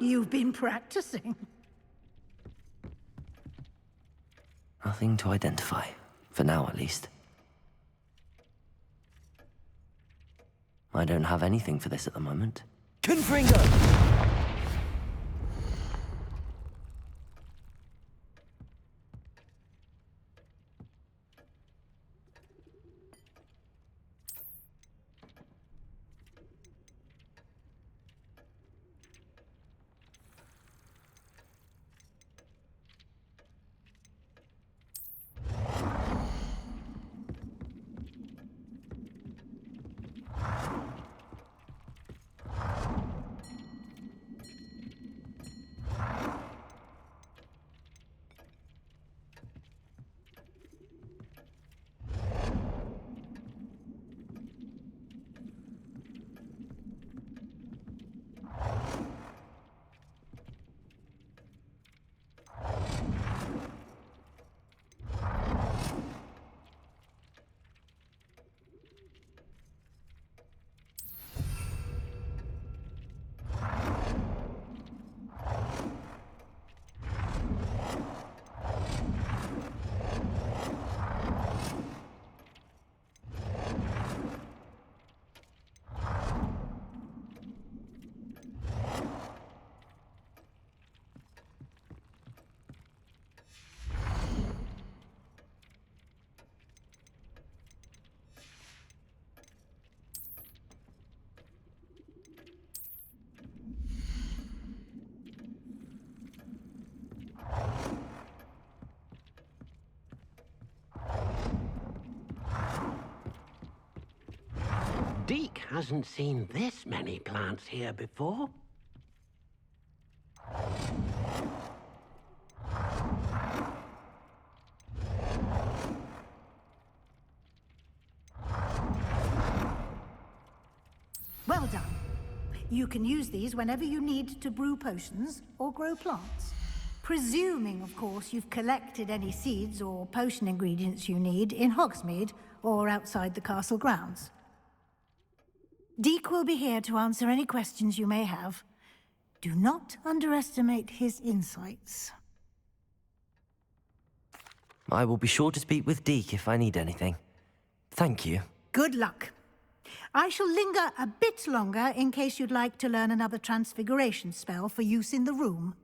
You've been practicing. Nothing to identify. For now, at least. I don't have anything for this at the moment. Confringo! Deke hasn't seen this many plants here before. Well done. You can use these whenever you need to brew potions or grow plants. Presuming, of course, you've collected any seeds or potion ingredients you need in Hogsmeade or outside the castle grounds. Deke will be here to answer any questions you may have. Do not underestimate his insights. I will be sure to speak with Deke if I need anything. Thank you. Good luck. I shall linger a bit longer in case you'd like to learn another transfiguration spell for use in the room.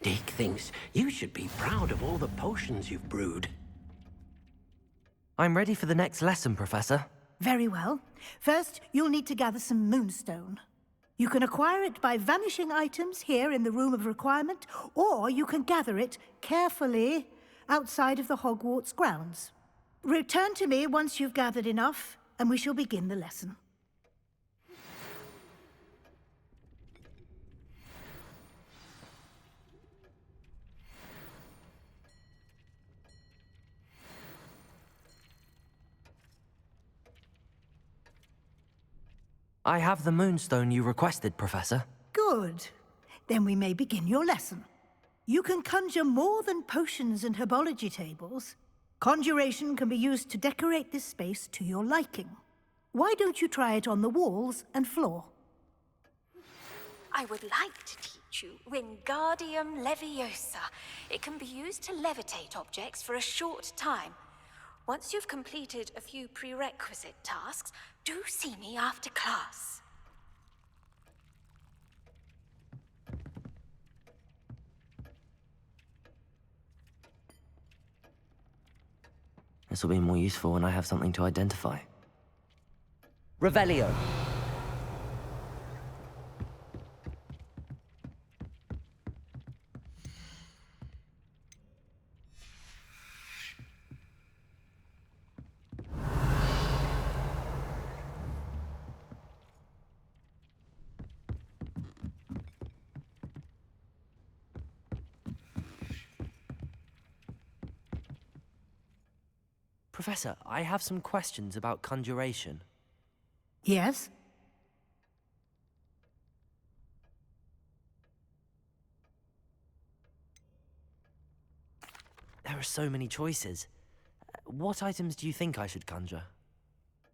Deke thinks you should be proud of all the potions you've brewed. I'm ready for the next lesson, Professor. Very well. First, you'll need to gather some moonstone. You can acquire it by vanishing items here in the Room of Requirement, or you can gather it carefully outside of the Hogwarts grounds. Return to me once you've gathered enough, and we shall begin the lesson. I have the moonstone you requested, Professor. Good. Then we may begin your lesson. You can conjure more than potions and herbology tables. Conjuration can be used to decorate this space to your liking. Why don't you try it on the walls and floor? I would like to teach you Wingardium Leviosa. It can be used to levitate objects for a short time. Once you've completed a few prerequisite tasks, do see me after class. This will be more useful when I have something to identify. Revelio. Professor, I have some questions about conjuration. Yes? There are so many choices. What items do you think I should conjure?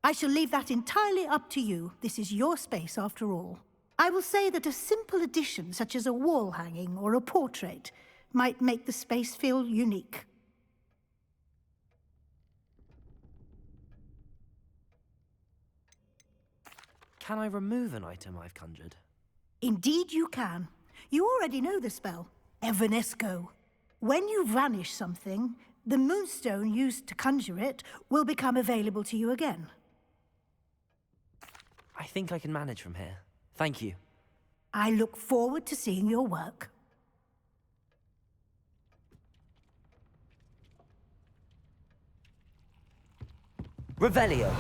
I shall leave that entirely up to you. This is your space, after all. I will say that a simple addition, such as a wall hanging or a portrait, might make the space feel unique. Can I remove an item I've conjured? Indeed you can. You already know the spell, Evanesco. When you vanish something, the moonstone used to conjure it will become available to you again. I think I can manage from here. Thank you. I look forward to seeing your work. Revelio!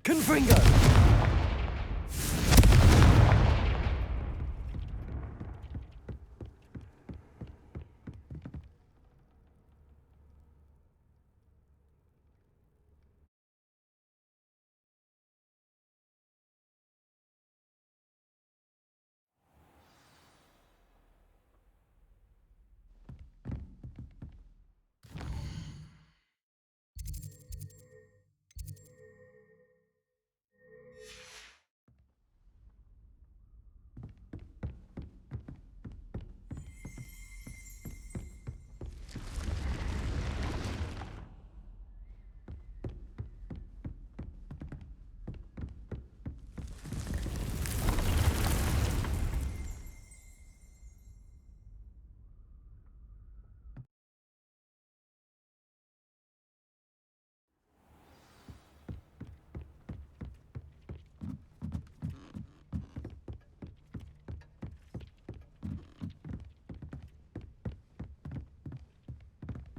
Confringo!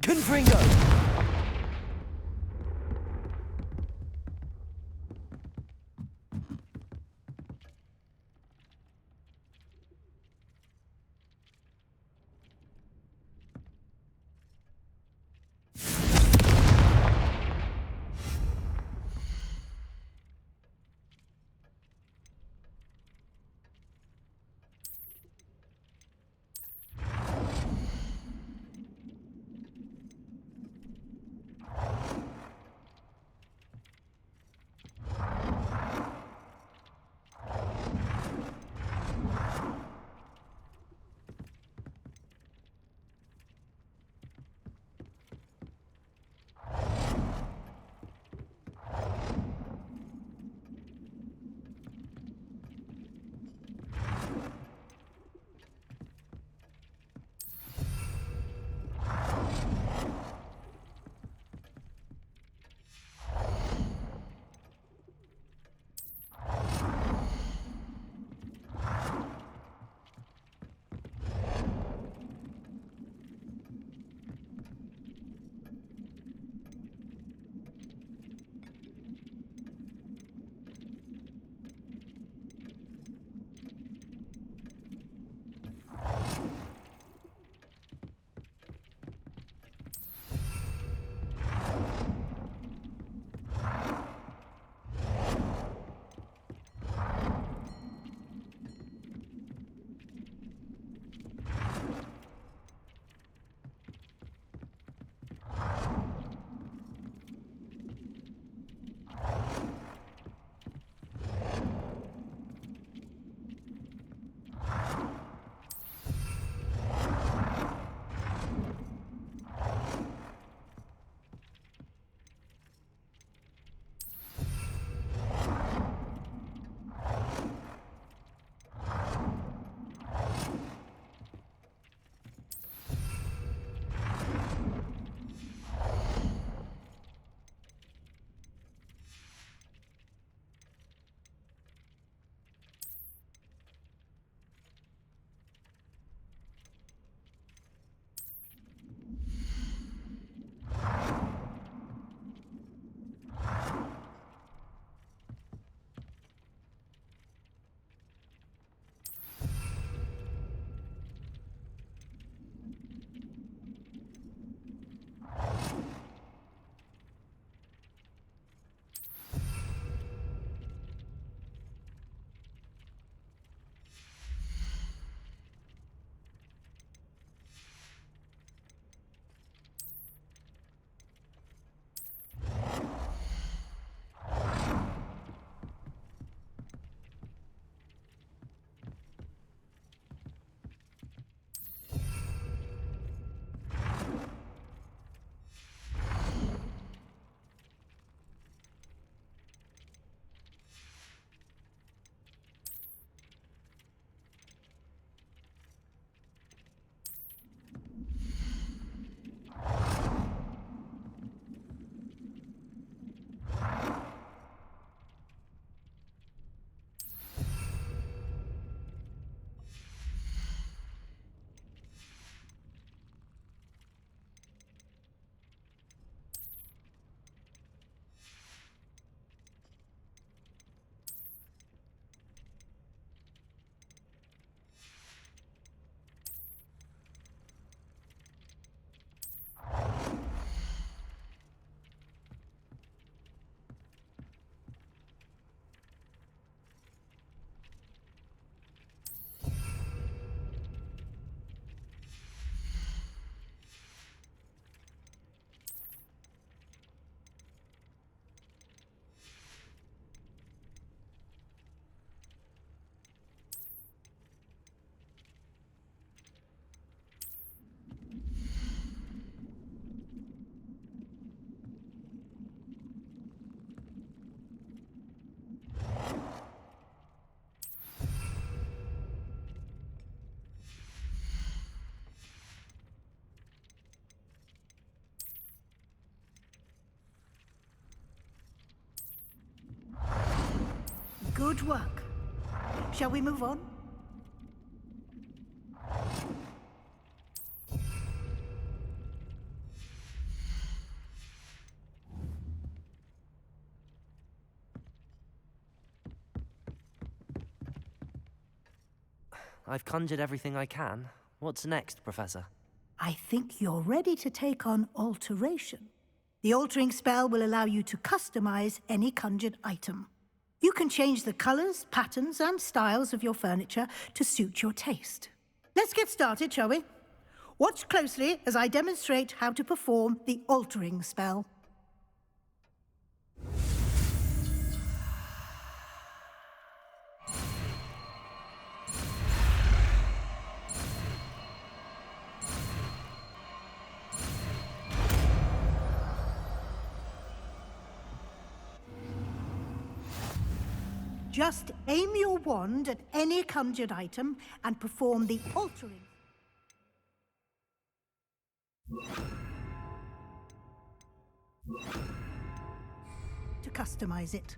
Confringo! Good work. Shall we move on? I've conjured everything I can. What's next, Professor? I think you're ready to take on alteration. The altering spell will allow you to customize any conjured item. You can change the colors, patterns, and styles of your furniture to suit your taste. Let's get started, shall we? Watch closely as I demonstrate how to perform the altering spell. Just aim your wand at any conjured item and perform the altering. To customize it.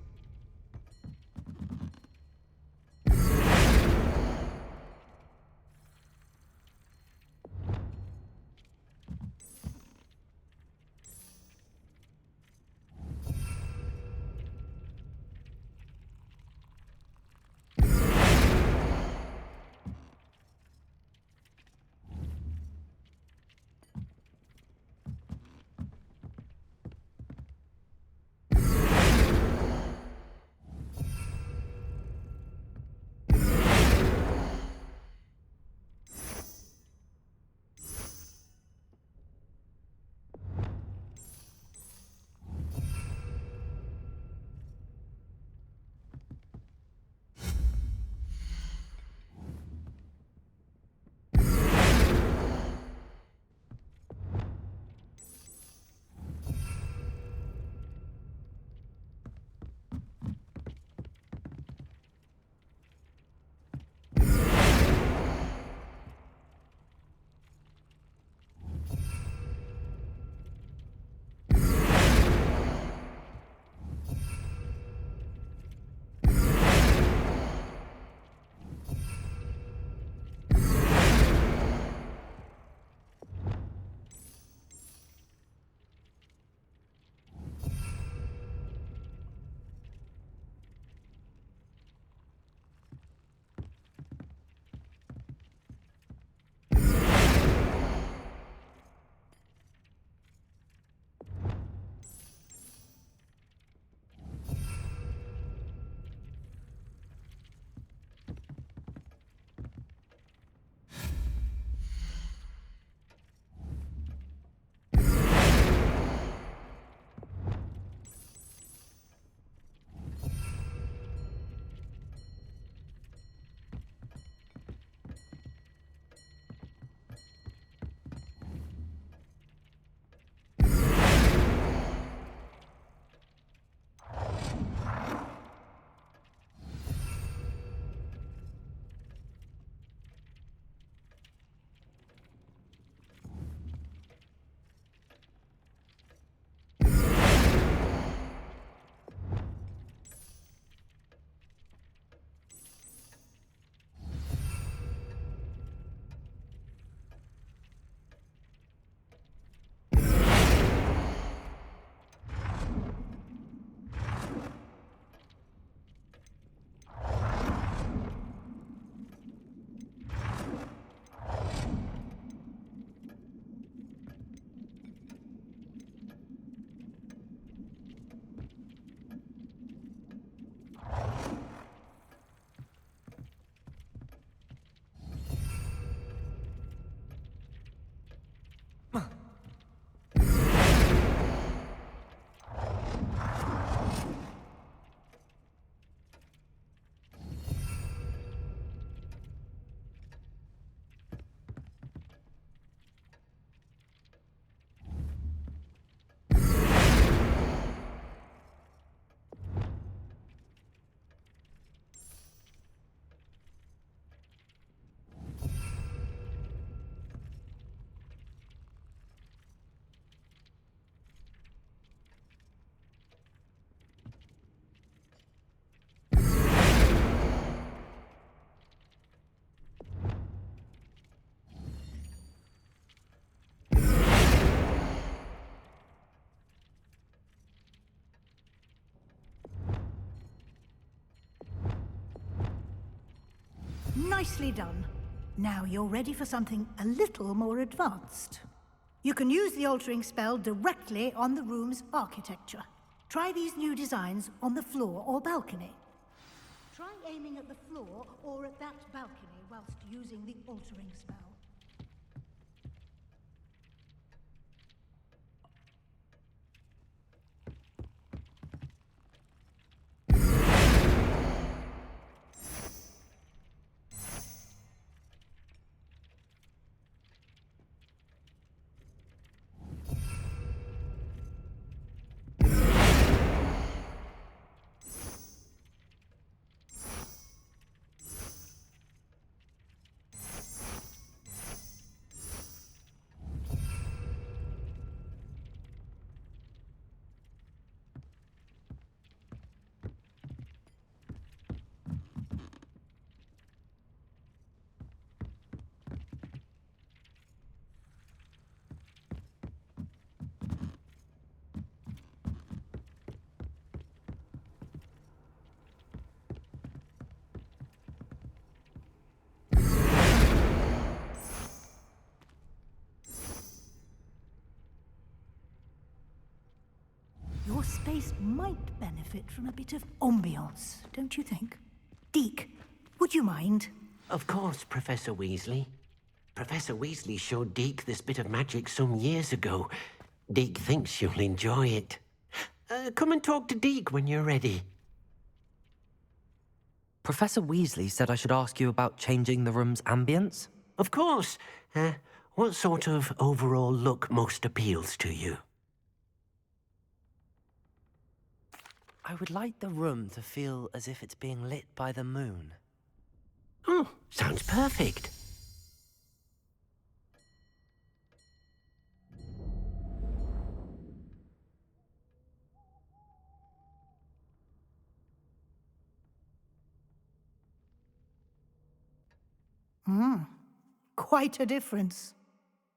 Nicely done. Now you're ready for something a little more advanced. You can use the altering spell directly on the room's architecture. Try these new designs on the floor or balcony. Try aiming at the floor or at that balcony whilst using the altering spell. Your space might benefit from a bit of ambiance, don't you think? Deke, would you mind? Of course, Professor Weasley. Professor Weasley showed Deke this bit of magic some years ago. Deke thinks you'll enjoy it. Come and talk to Deke when you're ready. Professor Weasley said I should ask you about changing the room's ambience? Of course. What sort of overall look most appeals to you? I would like the room to feel as if it's being lit by the moon. Oh, sounds perfect. Quite a difference.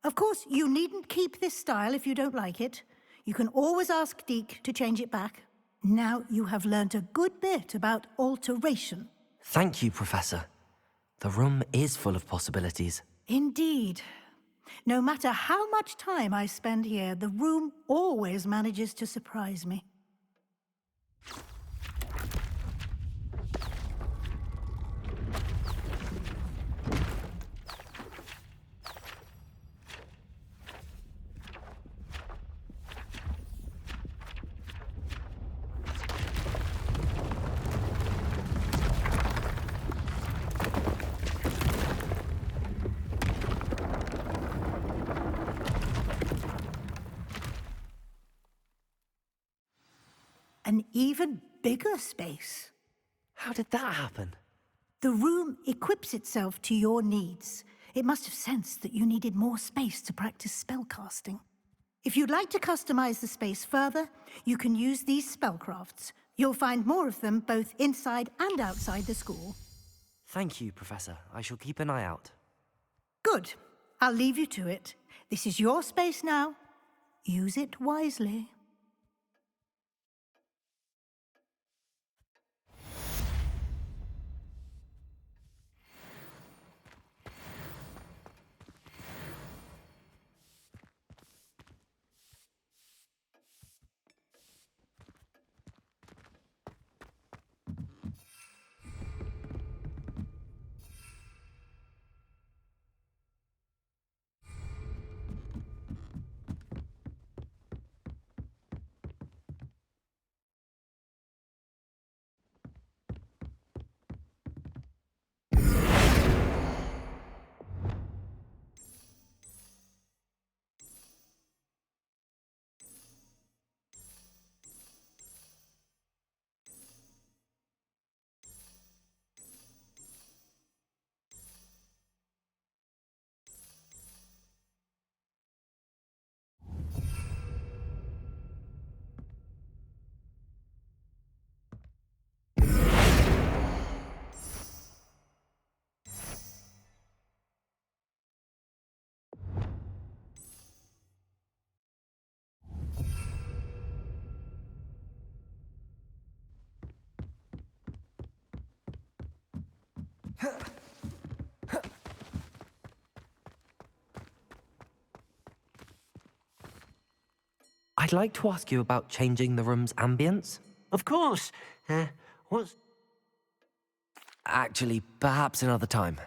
Of course, you needn't keep this style if you don't like it. You can always ask Deke to change it back. Now you have learnt a good bit about alteration. Thank you, Professor. The room is full of possibilities. Indeed. No matter how much time I spend here, the room always manages to surprise me. An even bigger space. How did that happen? The room equips itself to your needs. It must have sensed that you needed more space to practice spellcasting. If you'd like to customize the space further, you can use these spellcrafts. You'll find more of them both inside and outside the school. Thank you, Professor. I shall keep an eye out. Good. I'll leave you to it. This is your space now. Use it wisely. I'd like to ask you about changing the room's ambience. Of course. What's... Actually, perhaps another time.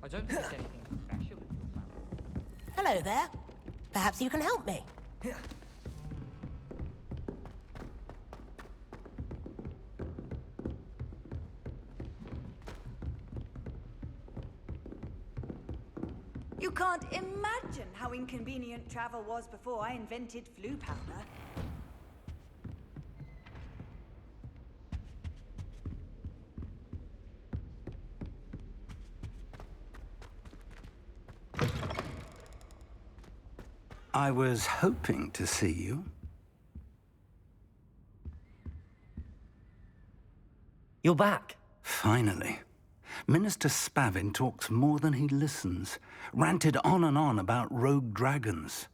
I don't think there's anything special in your family. Hello there. Perhaps you can help me. You can't imagine how inconvenient travel was before I invented flu powder. I was hoping to see you. You're back. Finally. Minister Spavin talks more than he listens. Ranted on and on about rogue dragons.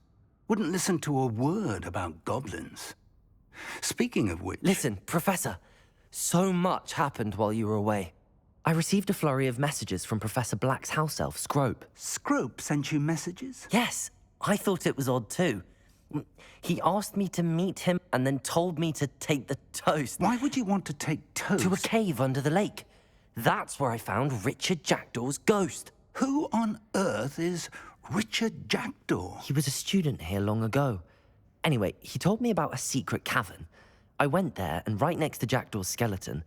Wouldn't listen to a word about goblins. Speaking of which... Listen, Professor. So much happened while you were away. I received a flurry of messages from Professor Black's house elf, Scrope. Scrope sent you messages? Yes, I thought it was odd too. He asked me to meet him and then told me to take the toast. Why would you want to take toast? To a cave under the lake. That's where I found Richard Jackdaw's ghost. Who on earth is Richard Jackdaw? He was a student here long ago. Anyway, he told me about a secret cavern. I went there, and right next to Jackdaw's skeleton,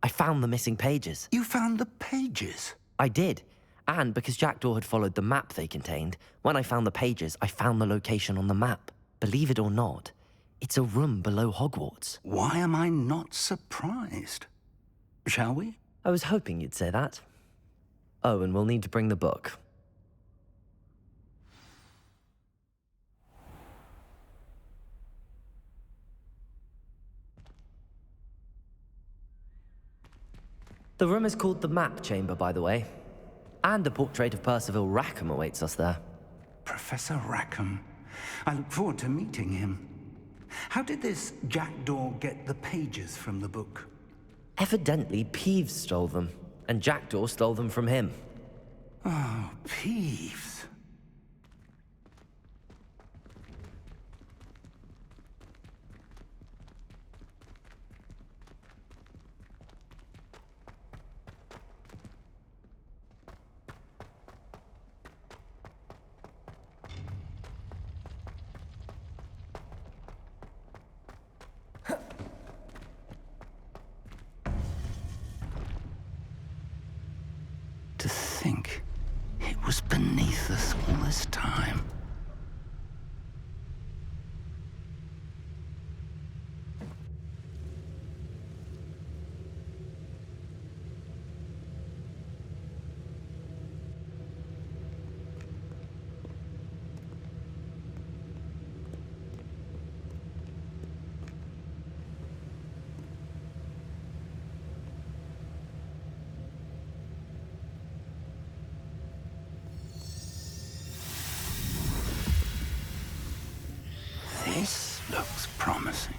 I found the missing pages. You found the pages? I did. And because Jackdaw had followed the map they contained, when I found the pages, I found the location on the map. Believe it or not, it's a room below Hogwarts. Why am I not surprised? Shall we? I was hoping you'd say that. Oh, and we'll need to bring the book. The room is called the Map Chamber, by the way. And a portrait of Percival Rackham awaits us there. Professor Rackham. I look forward to meeting him. How did this Jackdaw get the pages from the book? Evidently, Peeves stole them, and Jackdaw stole them from him. Oh, Peeves. To think it was beneath us all this time. This looks promising.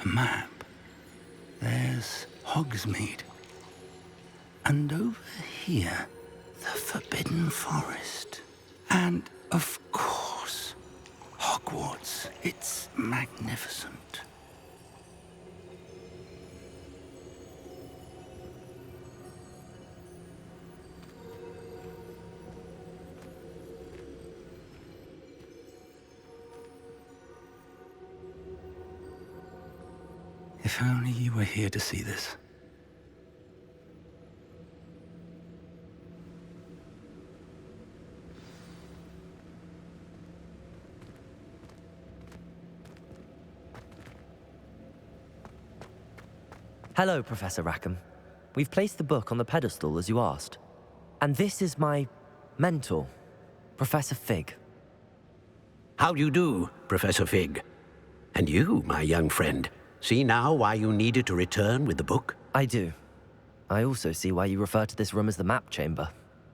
A map. There's Hogsmeade. And over here, the Forbidden Forest. And, of course, Hogwarts. It's magnificent. If only you were here to see this. Hello, Professor Rackham. We've placed the book on the pedestal as you asked. And this is my mentor, Professor Fig. How do you do, Professor Fig? And you, my young friend, see now why you needed to return with the book? I do. I also see why you refer to this room as the map chamber.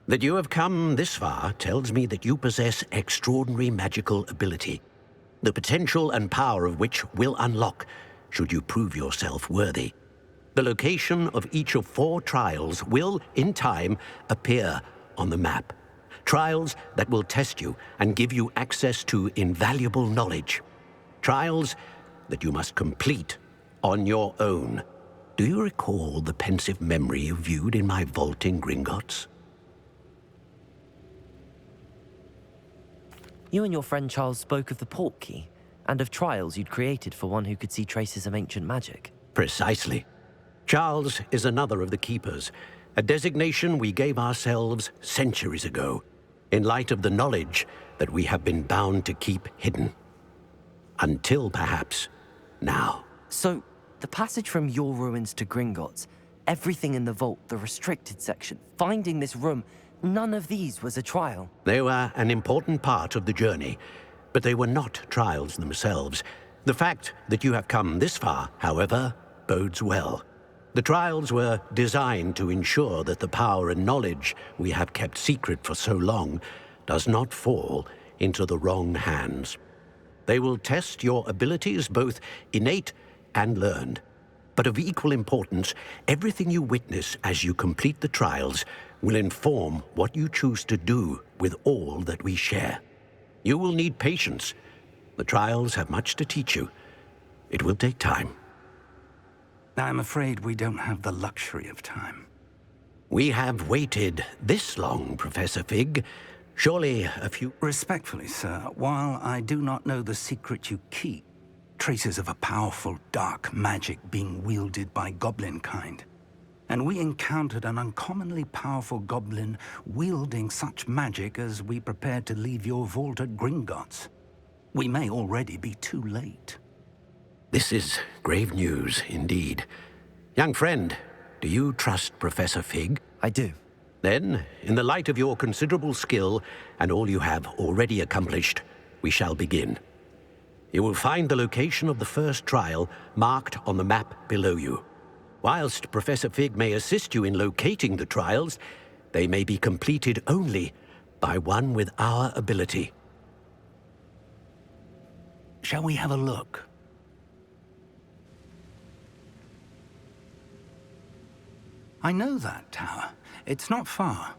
That you have come this far tells me that you possess extraordinary magical ability, the potential and power of which will unlock should you prove yourself worthy. The location of each of 4 trials will, in time, appear on the map. Trials that will test you and give you access to invaluable knowledge. Trials that you must complete on your own. Do you recall the pensive memory you viewed in my vault in Gringotts? You and your friend Charles spoke of the portkey, and of trials you'd created for one who could see traces of ancient magic. Precisely. Charles is another of the Keepers, a designation we gave ourselves centuries ago, in light of the knowledge that we have been bound to keep hidden. Until, perhaps, now. So, the passage from your ruins to Gringotts, everything in the vault, the restricted section, finding this room, none of these was a trial. They were an important part of the journey, but they were not trials themselves. The fact that you have come this far, however, bodes well. The trials were designed to ensure that the power and knowledge we have kept secret for so long does not fall into the wrong hands. They will test your abilities, both innate and learned. But of equal importance, everything you witness as you complete the trials will inform what you choose to do with all that we share. You will need patience. The trials have much to teach you. It will take time. I'm afraid we don't have the luxury of time. We have waited this long, Professor Fig. Surely a few... Respectfully, sir, while I do not know the secret you keep, traces of a powerful dark magic being wielded by goblin kind, and we encountered an uncommonly powerful goblin wielding such magic as we prepared to leave your vault at Gringotts. We may already be too late. This is grave news, indeed. Young friend, do you trust Professor Fig? I do. Then, in the light of your considerable skill and all you have already accomplished, we shall begin. You will find the location of the first trial marked on the map below you. Whilst Professor Fig may assist you in locating the trials, they may be completed only by one with our ability. Shall we have a look? I know that tower. It's not far.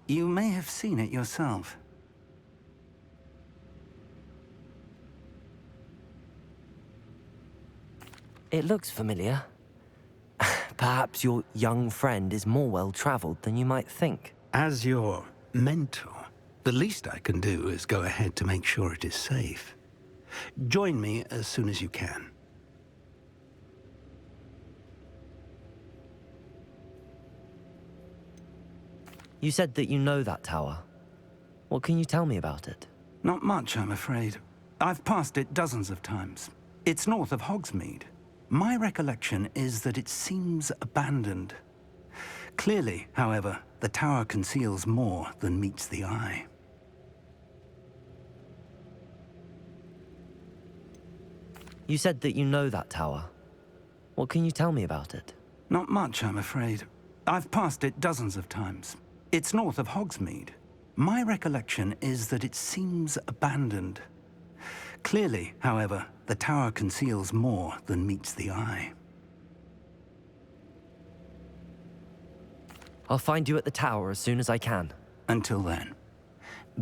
You may have seen it yourself. It looks familiar. Perhaps your young friend is more well-traveled than you might think. As your mentor, the least I can do is go ahead to make sure it is safe. Join me as soon as you can. You said that you know that tower. What can you tell me about it? Not much, I'm afraid. I've passed it dozens of times. It's north of Hogsmeade. My recollection is that it seems abandoned. Clearly, however, the tower conceals more than meets the eye. You said that you know that tower. What can you tell me about it? Not much, I'm afraid. I've passed it dozens of times. It's north of Hogsmeade. My recollection is that it seems abandoned. Clearly, however, the tower conceals more than meets the eye. I'll find you at the tower as soon as I can. Until then,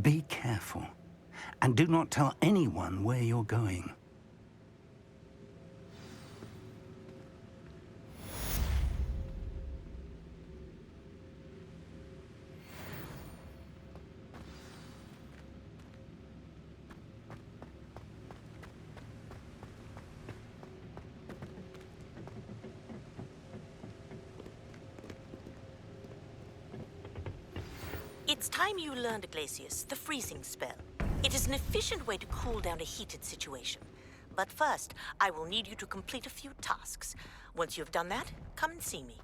be careful, and do not tell anyone where you're going. It's time you learned, Glacius, the freezing spell. It is an efficient way to cool down a heated situation. But first, I will need you to complete a few tasks. Once you've done that, come and see me.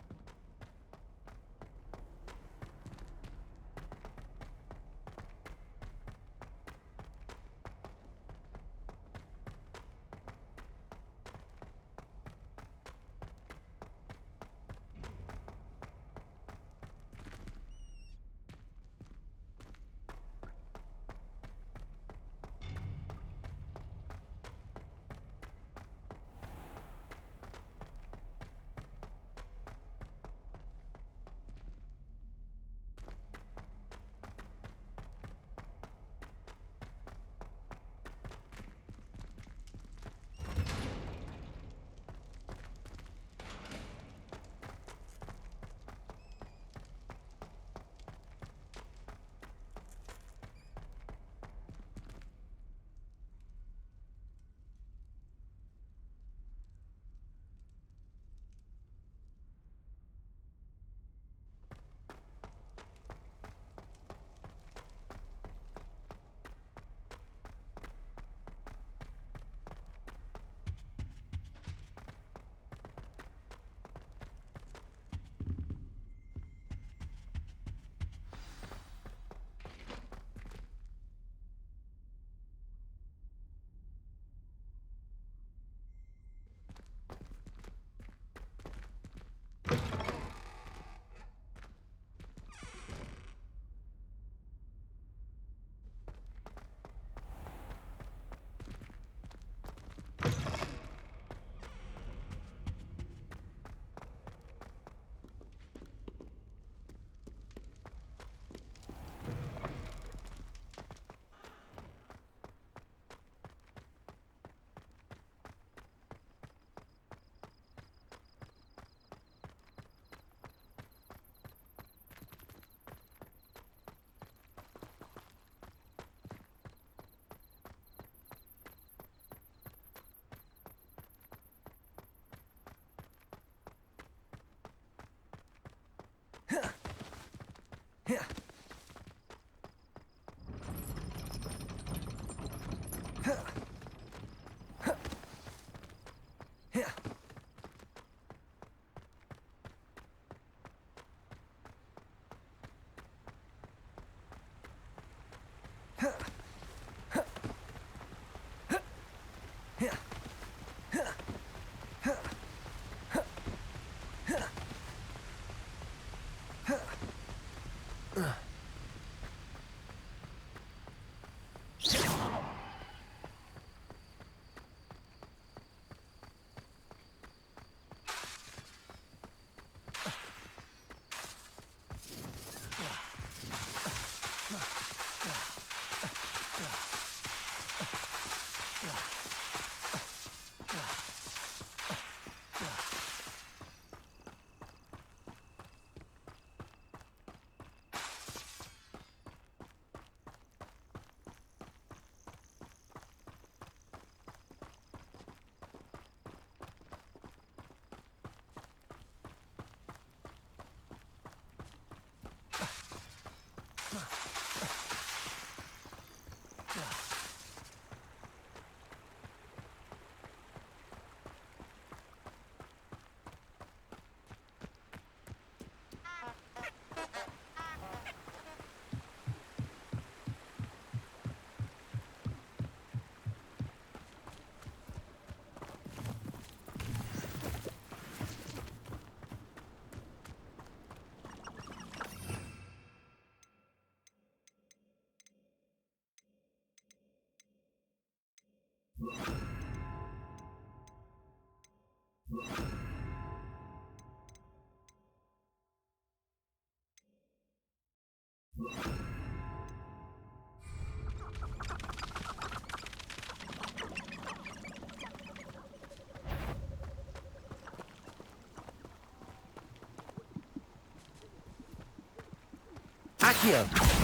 Accio!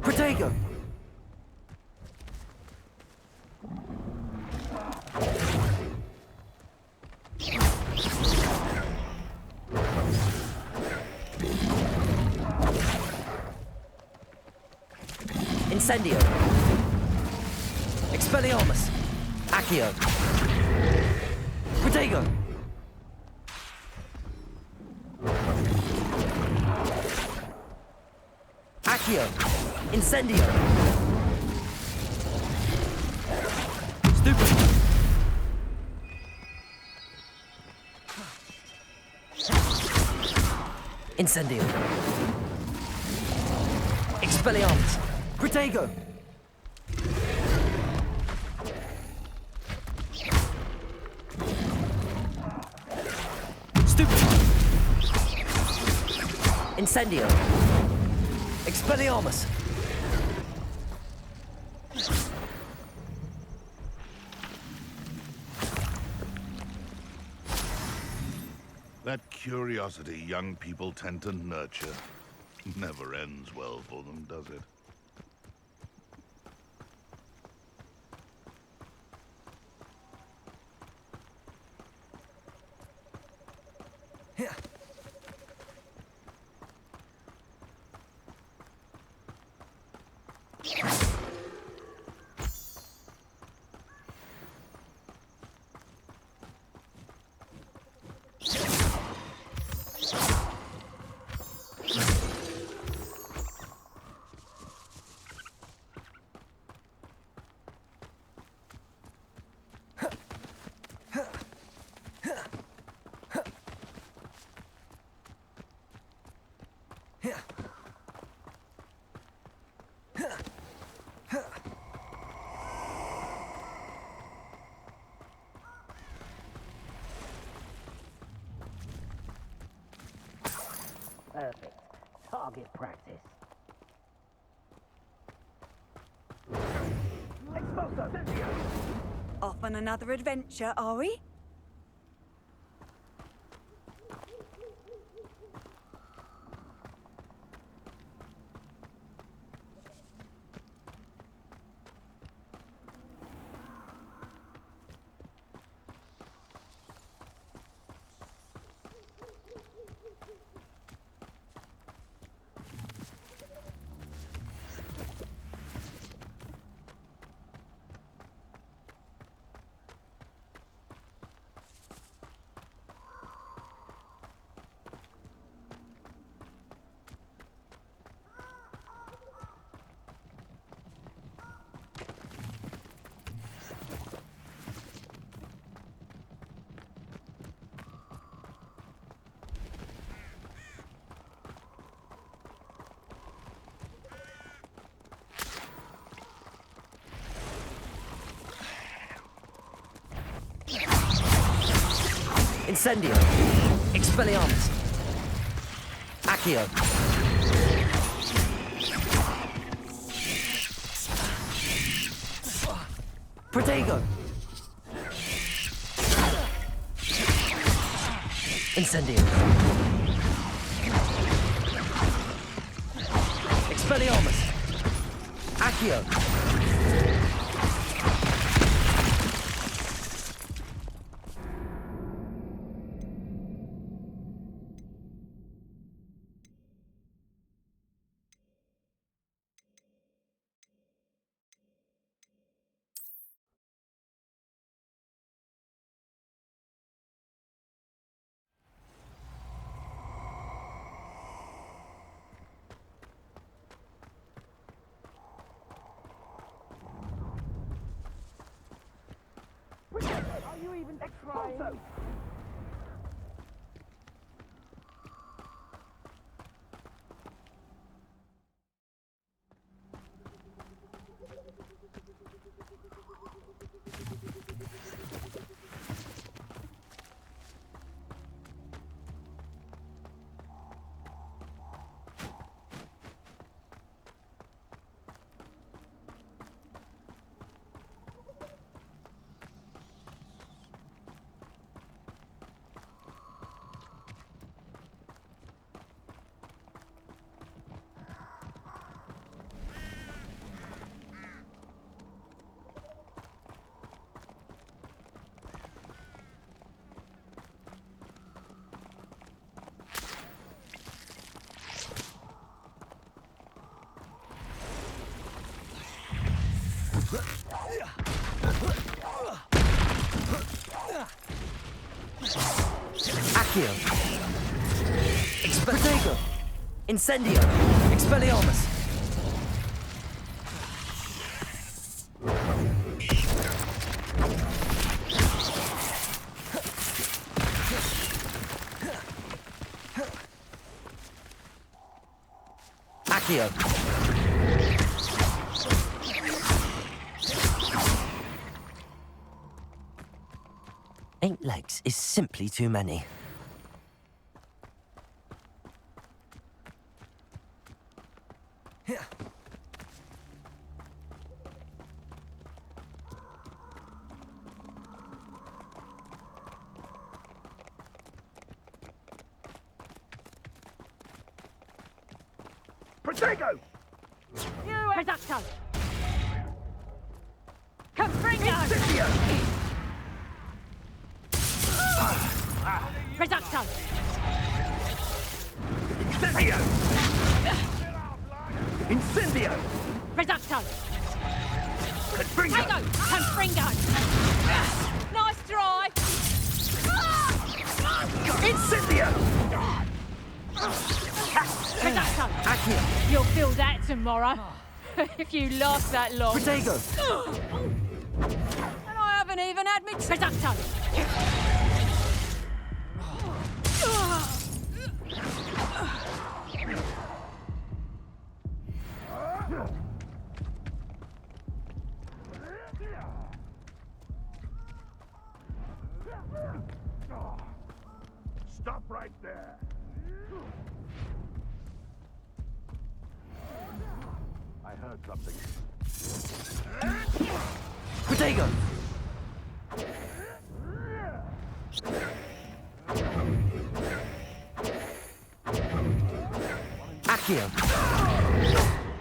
Protego! Incendio! Expelliarmus! Accio! Protego! Accio! Incendio! Stupid! Incendio! Expelliarmus! Protego! Stupid! Incendio! Expelliarmus! That curiosity young people tend to nurture never ends well for them, does it? Perfect. Target practice. Off on another adventure, are we? Incendio! Expelliarmus! Accio! Protego! Incendio! Expelliarmus! Accio! Accio. Protego. Incendio. Expelliarmus. Accio. Eight legs is simply too many. Protego! Reducto! Confringo! Reducto! Incendio! Incendio! Reducto! Confringo! Protego! Confringo! Nice try! Incendio! Reducto! Accio. You'll feel that tomorrow. If you last that long. Protego. And I haven't even had me Reducto! Stop right there. I heard something. Protego. Accio.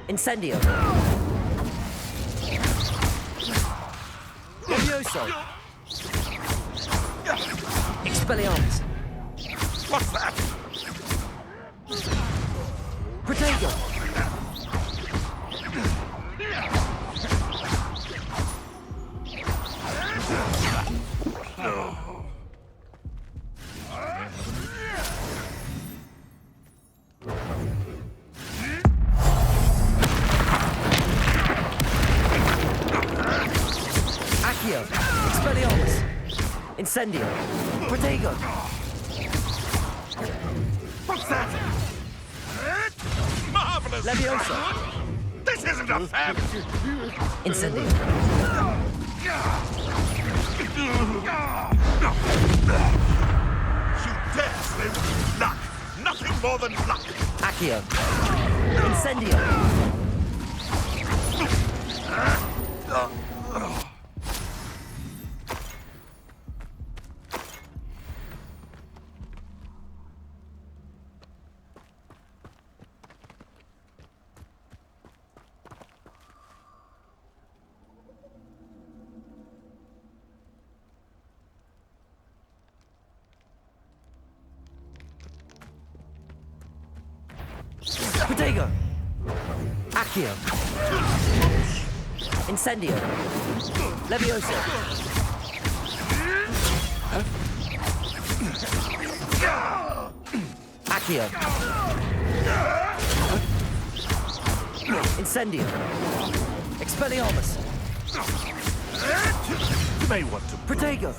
Incendio. Levioso. Expelliarmus. What's that? Protego. Accio. Expelliarmus. Incendio. Protego. What's that? Marvelous! Levioso. This isn't a fair... Incendio. You dare play with luck! Nothing more than luck! Accio. Incendio. Protego. Accio. Incendio. Levioso. Accio. Incendio. Expelliarmus. You may want to... Protego.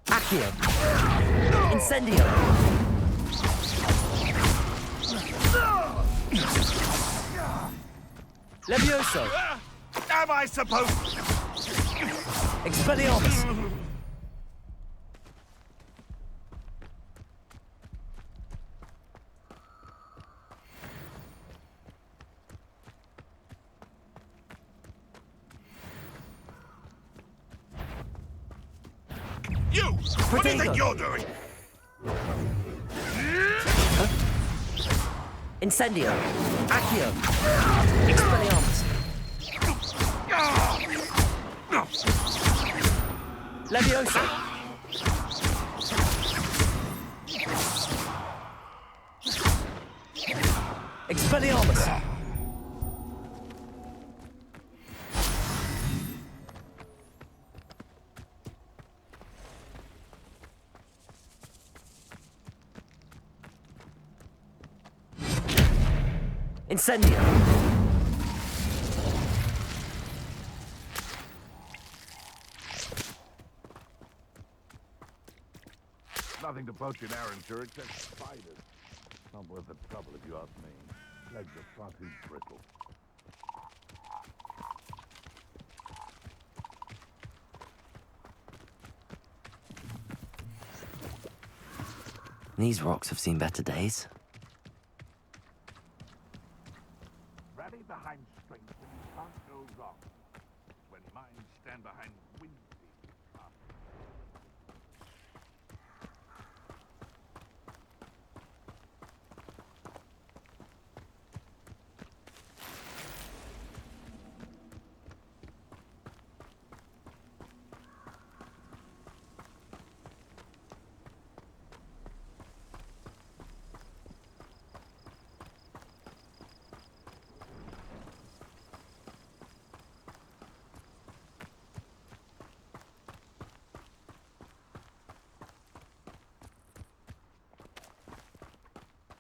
Accio. Incendio. Levioso! Am I supposed... Expelliarmus! You! What do you think you're doing? Incendio! Accio! Expelliarmus! Levioso! Expelliarmus! Incendio! Nothing to poach in Arrancher except spiders. Not worth the trouble if you ask me. Legs are far too brittle. These rocks have seen better days. Rally behind strength and you can't go wrong. When minds stand behind wind.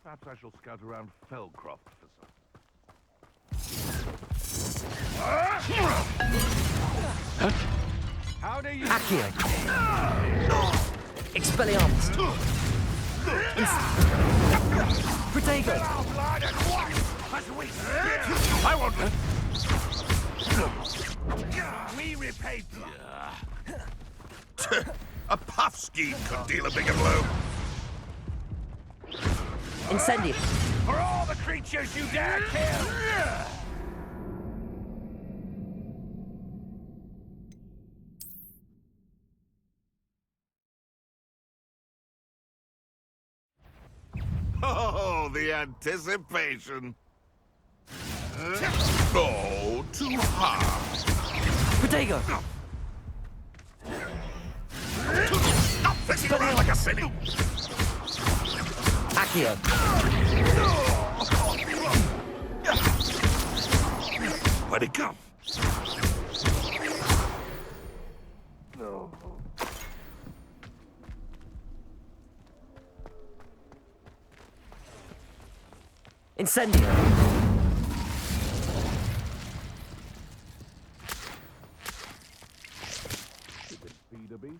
Perhaps I shall scout around Fellcroft for some. How do you... Accio! Expelliarmus! Protego! I won't... We repaid... A puff scheme could deal a bigger blow. Incendio! For all the creatures you dare kill! Oh, the anticipation. Oh, too hard. Protego! Stop fixing around like a silly. Accio! Where'd it come? Incendio! It can feed a beast,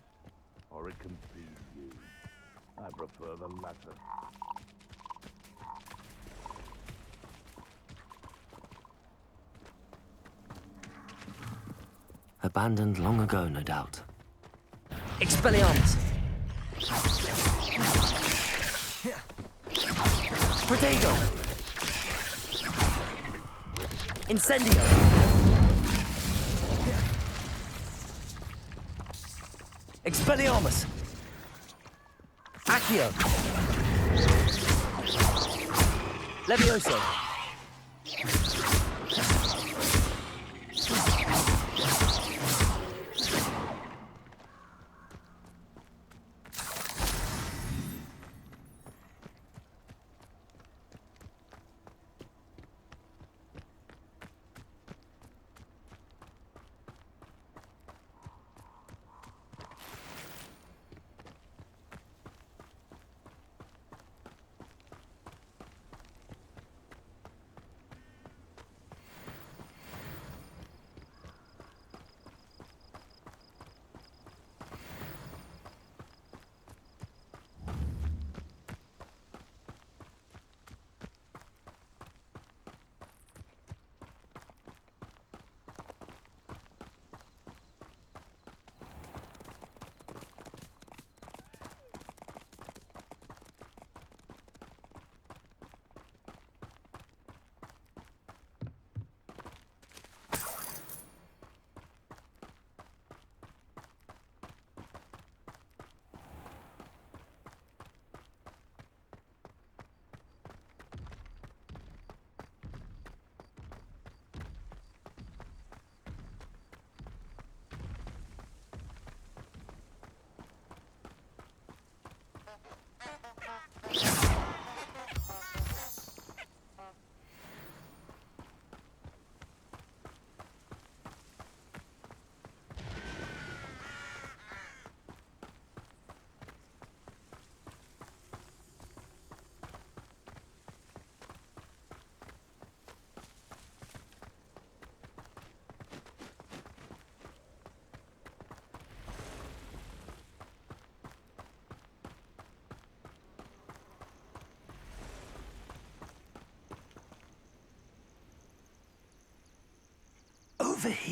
or it can feed you. I prefer the latter. Abandoned long ago, no doubt. Expelliarmus! Protego! Incendio! Expelliarmus! Accio! Levioso!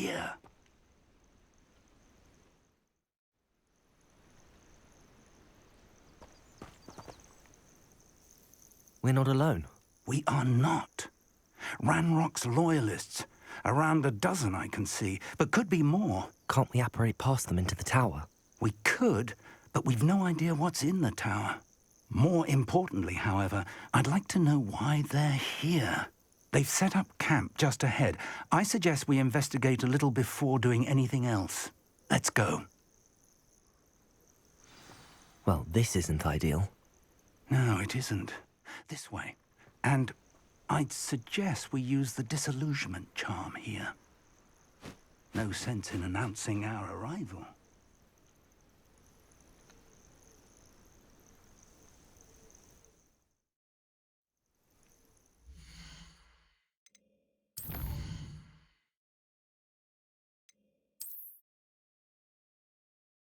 here. We're not alone. We are not. Ranrock's loyalists. Around a dozen I can see, but could be more. Can't we apparate past them into the tower? We could, but we've no idea what's in the tower. More importantly, however, I'd like to know why they're here. They've set up camp just ahead. I suggest we investigate a little before doing anything else. Let's go. Well, this isn't ideal. No, it isn't. This way. And I'd suggest we use the disillusionment charm here. No sense in announcing our arrival.